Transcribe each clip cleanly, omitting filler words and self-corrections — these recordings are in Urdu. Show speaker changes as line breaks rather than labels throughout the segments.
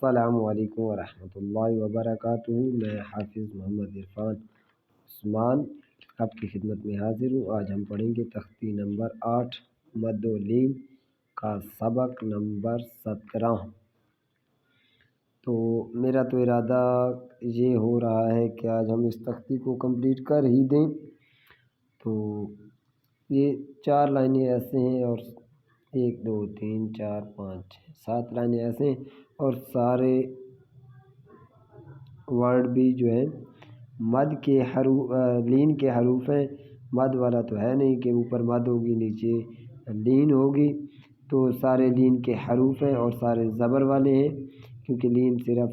السلام علیکم ورحمۃ اللہ وبرکاتہ۔ میں حافظ محمد عرفان عثمان آپ کی خدمت میں حاضر ہوں۔ آج ہم پڑھیں گے تختی نمبر 8 مد و لین کا سبق نمبر 17۔ تو میرا تو ارادہ یہ ہو رہا ہے کہ آج ہم اس تختی کو کمپلیٹ کر ہی دیں۔ تو یہ 4 لائنیں ایسے ہیں اور 1 2 3 4 5 6 7 لائنیں ایسے ہیں اور سارے ورڈ بھی جو ہیں مد کے حروف لین کے حروف ہیں۔ مد والا تو ہے نہیں کہ اوپر مد ہوگی نیچے لین ہوگی، تو سارے لین کے حروف ہیں اور سارے زبر والے ہیں، کیونکہ لین صرف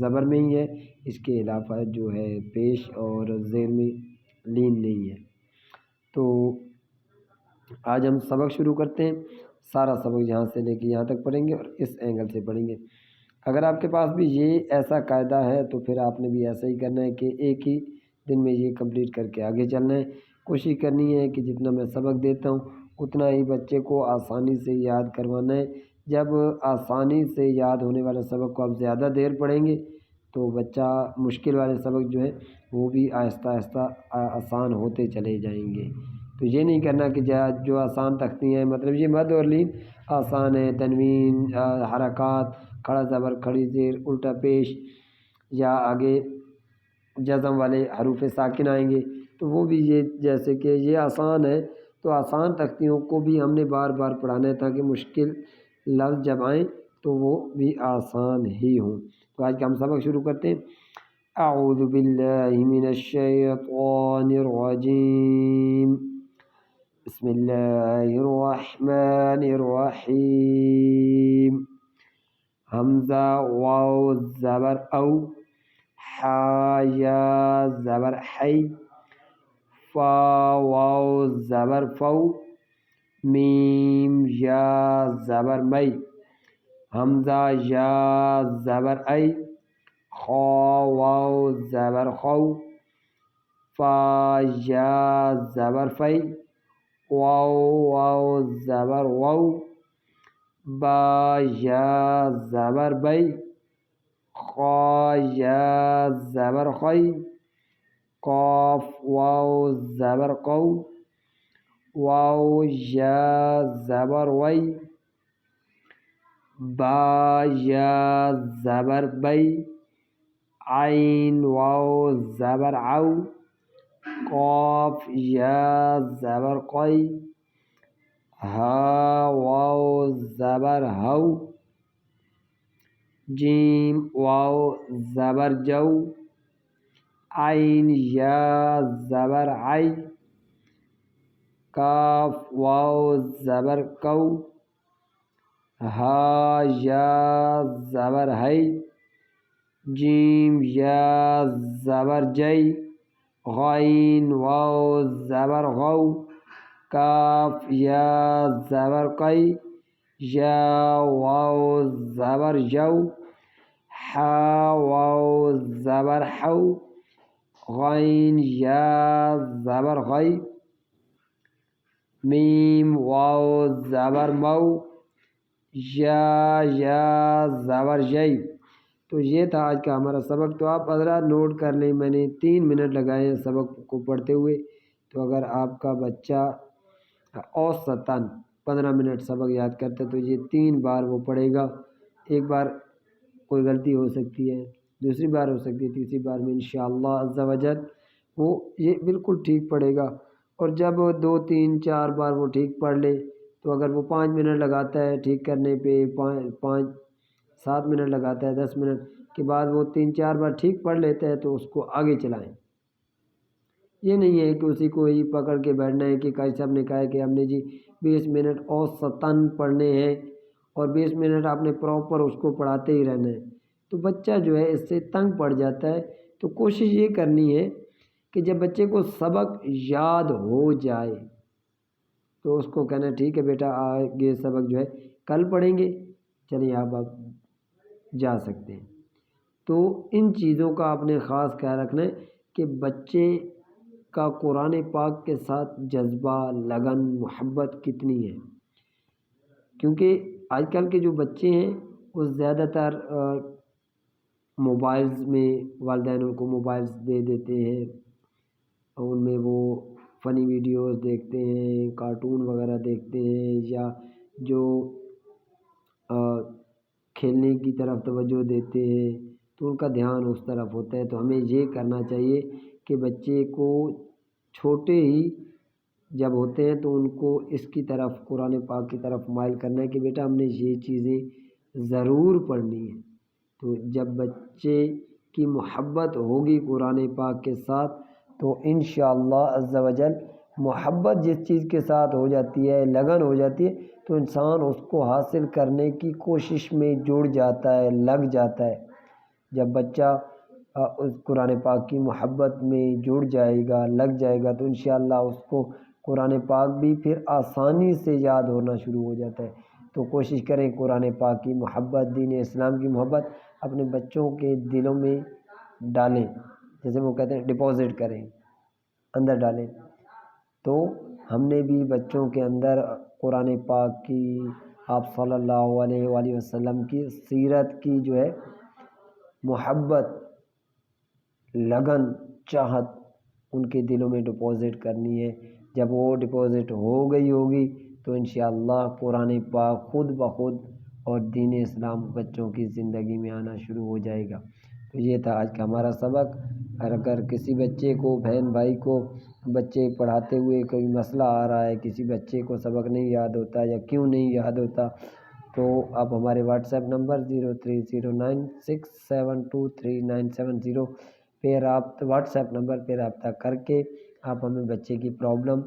زبر میں ہی ہے، اس کے علاوہ جو ہے پیش اور زیر میں لین نہیں ہے۔ تو آج ہم سبق شروع کرتے ہیں۔ سارا سبق یہاں سے لے کے یہاں تک پڑھیں گے اور اس اینگل سے پڑھیں گے۔ اگر آپ کے پاس بھی یہ ایسا قاعدہ ہے تو پھر آپ نے بھی ایسا ہی کرنا ہے کہ ایک ہی دن میں یہ کمپلیٹ کر کے آگے چلنا ہے۔ کوشش کرنی ہے کہ جتنا میں سبق دیتا ہوں اتنا ہی بچے کو آسانی سے یاد کروانا ہے۔ جب آسانی سے یاد ہونے والے سبق کو آپ زیادہ دیر پڑھیں گے تو بچہ مشکل والے سبق جو ہے وہ بھی آہستہ آہستہ آسان ہوتے چلے جائیں گے۔ تو یہ نہیں کرنا کہ جو آسان تختی ہیں، مطلب یہ مد اور لین آسان ہے، تنوین، حرکات، کھڑا زبر، کھڑی زیر، الٹا پیش یا آگے جزم والے حروف ساکن آئیں گے تو وہ بھی یہ جیسے کہ یہ آسان ہے، تو آسان تختیوں کو بھی ہم نے بار بار پڑھانا ہے تاکہ مشکل لفظ جب آئیں تو وہ بھی آسان ہی ہوں۔ تو آج کا ہم سبق شروع کرتے ہیں۔ اعوذ باللہ من الشیطان الرجیم، بسم اللہ الرحمن الرحیم۔ حمزہ واو زبر او، حا یا زبر حی، فا واو زبر فو، میم یا زبر می، حمزہ یا زبر ای، خا واو زبر خو، فا یا زبر فی، واو واو زبر وو، با یا زبر بی، خا یا زبر خی، قاف واو زبر قو، واو یا زبر وی، با یا زبر بی، عین واو زبر عو، قاف یا زبر قی، ہا واو زبر ہو، جیم واو زبر جو، عین یا زبر عی، کاف واو زبر کو، ہا یا زبر ہے، جیم یا زبر جی، غین واو زبر غو، کاف یا زبر قی، یا واو زبر جو، حا واو زبر حو، غین یا زبر غی، میم واو زبر مو، یا زبر یی۔ تو یہ تھا آج کا ہمارا سبق۔ تو آپ حضرات نوٹ کر لیں، میں نے 3 منٹ لگائے ہیں سبق کو پڑھتے ہوئے، تو اگر آپ کا بچہ اوسطاً 15 منٹ سبق یاد کرتا ہے تو یہ 3 بار وہ پڑھے گا۔ ایک بار کوئی غلطی ہو سکتی ہے، دوسری بار ہو سکتی ہے، تیسری بار میں انشاءاللہ عز و جل وہ یہ بالکل ٹھیک پڑھے گا۔ اور جب 2 3 4 بار وہ ٹھیک پڑھ لے تو اگر وہ 5 منٹ لگاتا ہے ٹھیک کرنے پہ، 7 منٹ لگاتا ہے، 10 منٹ کے بعد وہ 3 4 بار ٹھیک پڑھ لیتا ہے تو اس کو آگے چلائیں۔ یہ نہیں ہے کہ اسی کو ہی پکڑ کے بیٹھنا ہے کہ قاری صاحب نے کہا ہے کہ ہم نے جی 20 منٹ اوسطاً پڑھنے ہیں اور 20 منٹ آپ نے پراپر اس کو پڑھاتے ہی رہنا ہے، تو بچہ جو ہے اس سے تنگ پڑ جاتا ہے۔ تو کوشش یہ کرنی ہے کہ جب بچے کو سبق یاد ہو جائے تو اس کو کہنا ٹھیک ہے بیٹا آگے سبق جو ہے کل پڑھیں گے، چلیے آپ جا سکتے ہیں۔ تو ان چیزوں کا آپ نے خاص خیال رکھنا ہے کہ بچے کا قرآن پاک کے ساتھ جذبہ، لگن، محبت کتنی ہے، کیونکہ آج کل کے جو بچے ہیں وہ زیادہ تر موبائلز میں والدین ان کو موبائلز دے دیتے ہیں، اور ان میں وہ فنی ویڈیوز دیکھتے ہیں، کارٹون وغیرہ دیکھتے ہیں، یا جو کھیلنے کی طرف توجہ دیتے ہیں تو ان کا دھیان اس طرف ہوتا ہے۔ تو ہمیں یہ کرنا چاہیے کہ بچے کو چھوٹے ہی جب ہوتے ہیں تو ان کو اس کی طرف قرآن پاک کی طرف مائل کرنا ہے کہ بیٹا ہم نے یہ چیزیں ضرور پڑھنی ہے۔ تو جب بچے کی محبت ہوگی قرآن پاک کے ساتھ تو انشاءاللہ عز و جل محبت جس چیز کے ساتھ ہو جاتی ہے، لگن ہو جاتی ہے، تو انسان اس کو حاصل کرنے کی کوشش میں جڑ جاتا ہے، لگ جاتا ہے۔ جب بچہ اس قرآن پاک کی محبت میں جڑ جائے گا، لگ جائے گا، تو انشاءاللہ اس کو قرآن پاک بھی پھر آسانی سے یاد ہونا شروع ہو جاتا ہے۔ تو کوشش کریں قرآن پاک کی محبت، دین اسلام کی محبت اپنے بچوں کے دلوں میں ڈالیں، جیسے وہ کہتے ہیں ڈپازٹ کریں، اندر ڈالیں۔ تو ہم نے بھی بچوں کے اندر قرآن پاک کی، آپ صلی اللہ علیہ وآلہ وسلم کی سیرت کی جو ہے محبت، لگن، چاہت ان کے دلوں میں ڈپازٹ کرنی ہے۔ جب وہ ڈپازٹ ہو گئی ہوگی تو انشاءاللہ قرآن پاک خود بخود اور دین اسلام بچوں کی زندگی میں آنا شروع ہو جائے گا۔ تو یہ تھا آج کا ہمارا سبق۔ اور اگر کسی بچے کو، بہن بھائی کو، بچے پڑھاتے ہوئے کوئی مسئلہ آ رہا ہے، کسی بچے کو سبق نہیں یاد ہوتا یا کیوں نہیں یاد ہوتا، تو آپ ہمارے واٹس ایپ نمبر 0309672397 پہ آپ واٹس ایپ نمبر پہ رابطہ کر کے آپ ہمیں بچے کی پرابلم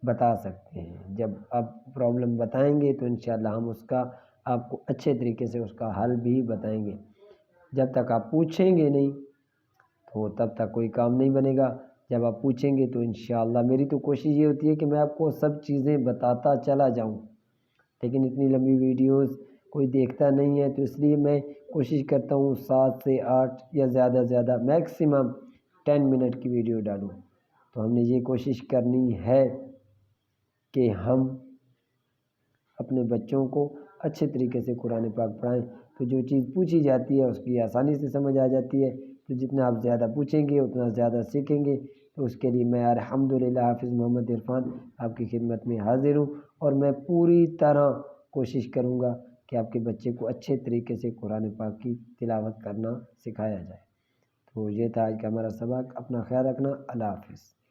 بتا سکتے ہیں۔ جب آپ پرابلم بتائیں گے تو انشاءاللہ ہم اس کا آپ کو اچھے طریقے سے اس کا حل بھی بتائیں گے۔ جب تک آپ پوچھیں گے نہیں تو تب تک کوئی کام نہیں بنے گا۔ جب آپ پوچھیں گے تو انشاءاللہ میری تو کوشش یہ ہوتی ہے کہ میں آپ کو سب چیزیں بتاتا چلا جاؤں، لیکن اتنی لمبی ویڈیوز کوئی دیکھتا نہیں ہے، تو اس لیے میں کوشش کرتا ہوں 7 سے 8 یا زیادہ زیادہ میکسیمم 10 منٹ کی ویڈیو ڈالوں۔ تو ہم نے یہ کوشش کرنی ہے کہ ہم اپنے بچوں کو اچھے طریقے سے قرآن پاک پڑھائیں۔ تو جو چیز پوچھی جاتی ہے اس کی آسانی سے سمجھ آ جاتی ہے، تو جتنا آپ زیادہ پوچھیں گے اتنا زیادہ سیکھیں گے۔ تو اس کے لیے میں الحمدللہ حافظ محمد عرفان آپ کی خدمت میں حاضر ہوں، اور میں پوری طرح کوشش کروں گا کہ آپ کے بچے کو اچھے طریقے سے قرآن پاک کی تلاوت کرنا سکھایا جائے۔ تو یہ تھا آج کا ہمارا سبق۔ اپنا خیال رکھنا۔ اللہ حافظ۔